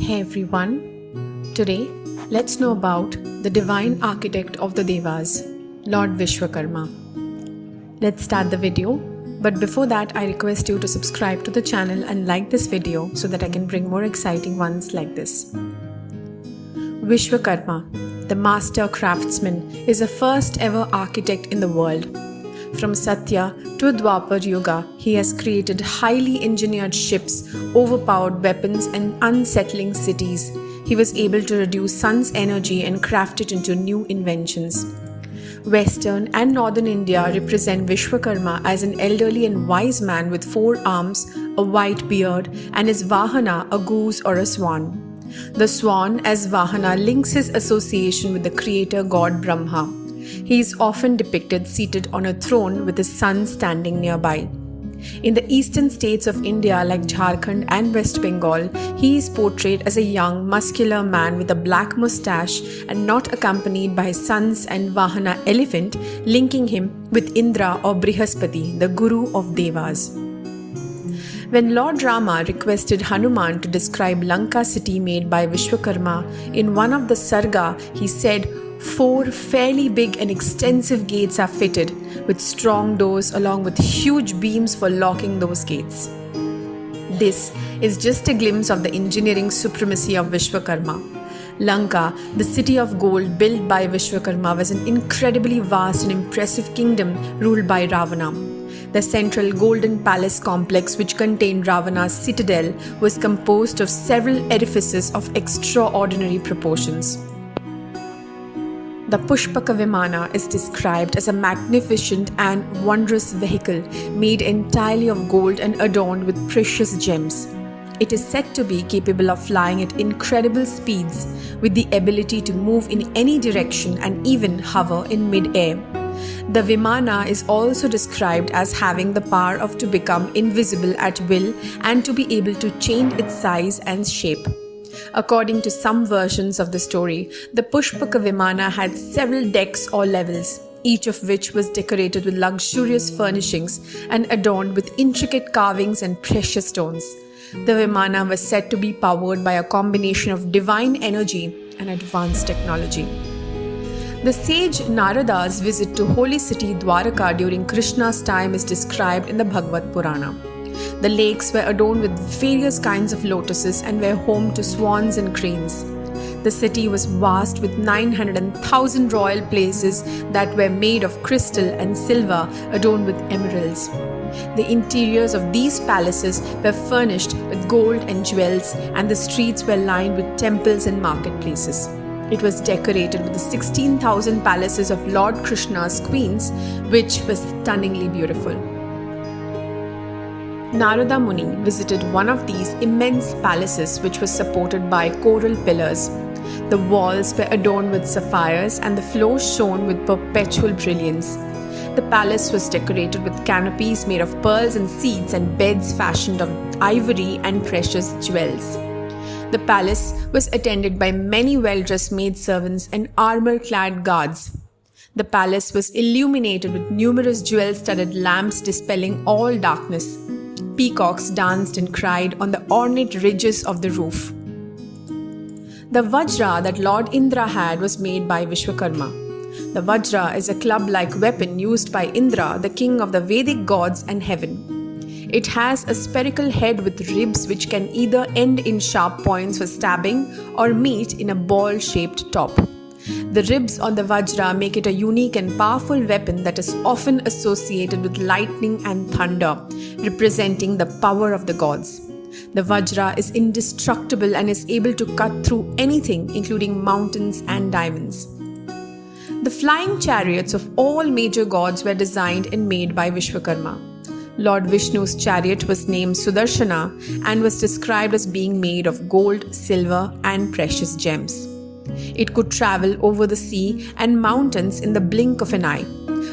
Hey everyone, today let's know about the divine architect of the Devas, Lord Vishwakarma. Let's start the video, but before that I request you to subscribe to the channel and like this video so that I can bring more exciting ones like this. Vishwakarma, the master craftsman, is the first ever architect in the world. From Satya to Dwapar Yuga, he has created highly engineered ships, overpowered weapons, and unsettling cities. He was able to reduce sun's energy and craft it into new inventions. Western and Northern India represent Vishwakarma as an elderly and wise man with 4 arms, a white beard, and his Vahana, a goose or a swan. The swan as Vahana links his association with the creator god Brahma. He is often depicted seated on a throne with his son standing nearby. In the eastern states of India like Jharkhand and West Bengal, he is portrayed as a young, muscular man with a black moustache and not accompanied by his sons and Vahana elephant, linking him with Indra or Brihaspati, the guru of Devas. When Lord Rama requested Hanuman to describe Lanka city made by Vishwakarma, in one of the sarga he said, 4 fairly big and extensive gates are fitted, with strong doors along with huge beams for locking those gates. This is just a glimpse of the engineering supremacy of Vishwakarma. Lanka, the city of gold built by Vishwakarma, was an incredibly vast and impressive kingdom ruled by Ravana. The central golden palace complex, which contained Ravana's citadel, was composed of several edifices of extraordinary proportions. The Pushpaka Vimana is described as a magnificent and wondrous vehicle made entirely of gold and adorned with precious gems. It is said to be capable of flying at incredible speeds, with the ability to move in any direction and even hover in mid-air. The Vimana is also described as having the power to become invisible at will and to be able to change its size and shape. According to some versions of the story, the Pushpaka Vimana had several decks or levels, each of which was decorated with luxurious furnishings and adorned with intricate carvings and precious stones. The Vimana was said to be powered by a combination of divine energy and advanced technology. The sage Narada's visit to holy city Dwaraka during Krishna's time is described in the Bhagavad Purana. The lakes were adorned with various kinds of lotuses and were home to swans and cranes. The city was vast with 900,000 royal places that were made of crystal and silver adorned with emeralds. The interiors of these palaces were furnished with gold and jewels, and the streets were lined with temples and marketplaces. It was decorated with the 16,000 palaces of Lord Krishna's queens, which was stunningly beautiful. Narada Muni visited one of these immense palaces, which was supported by coral pillars. The walls were adorned with sapphires and the floor shone with perpetual brilliance. The palace was decorated with canopies made of pearls and seeds and beds fashioned of ivory and precious jewels. The palace was attended by many well-dressed maidservants and armor-clad guards. The palace was illuminated with numerous jewel-studded lamps dispelling all darkness. Peacocks danced and cried on the ornate ridges of the roof. The Vajra that Lord Indra had was made by Vishwakarma. The Vajra is a club-like weapon used by Indra, the king of the Vedic gods and heaven. It has a spherical head with ribs which can either end in sharp points for stabbing or meet in a ball-shaped top. The ribs on the Vajra make it a unique and powerful weapon that is often associated with lightning and thunder, representing the power of the gods. The Vajra is indestructible and is able to cut through anything, including mountains and diamonds. The flying chariots of all major gods were designed and made by Vishwakarma. Lord Vishnu's chariot was named Sudarshana and was described as being made of gold, silver, and precious gems. It could travel over the sea and mountains in the blink of an eye.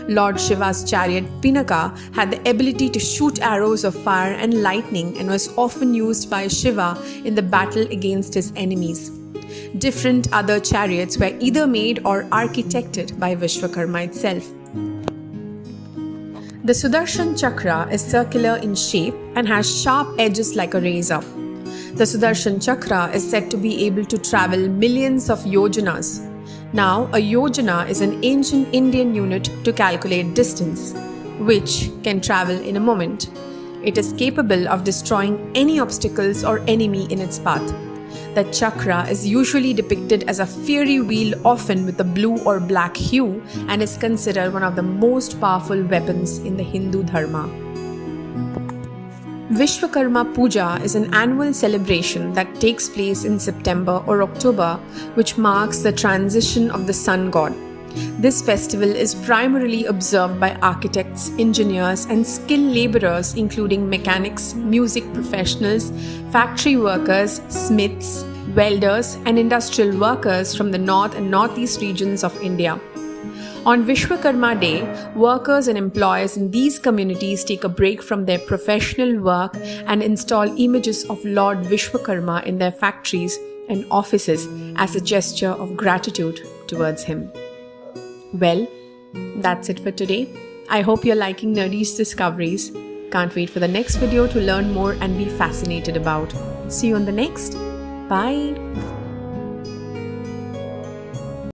Lord Shiva's chariot Pinaka had the ability to shoot arrows of fire and lightning and was often used by Shiva in the battle against his enemies. Different other chariots were either made or architected by Vishwakarma itself. The Sudarshan Chakra is circular in shape and has sharp edges like a razor. The Sudarshan Chakra is said to be able to travel millions of yojanas. Now, a yojana is an ancient Indian unit to calculate distance, which can travel in a moment. It is capable of destroying any obstacles or enemy in its path. The chakra is usually depicted as a fiery wheel, often with a blue or black hue, and is considered one of the most powerful weapons in the Hindu Dharma. Vishwakarma Puja is an annual celebration that takes place in September or October, which marks the transition of the sun god. This festival is primarily observed by architects, engineers, and skilled laborers, including mechanics, music professionals, factory workers, smiths, welders, and industrial workers from the north and northeast regions of India. On Vishwakarma Day, workers and employees in these communities take a break from their professional work and install images of Lord Vishwakarma in their factories and offices as a gesture of gratitude towards him. Well, that's it for today. I hope you're liking Nerdy's discoveries. Can't wait for the next video to learn more and be fascinated about. See you on the next. Bye.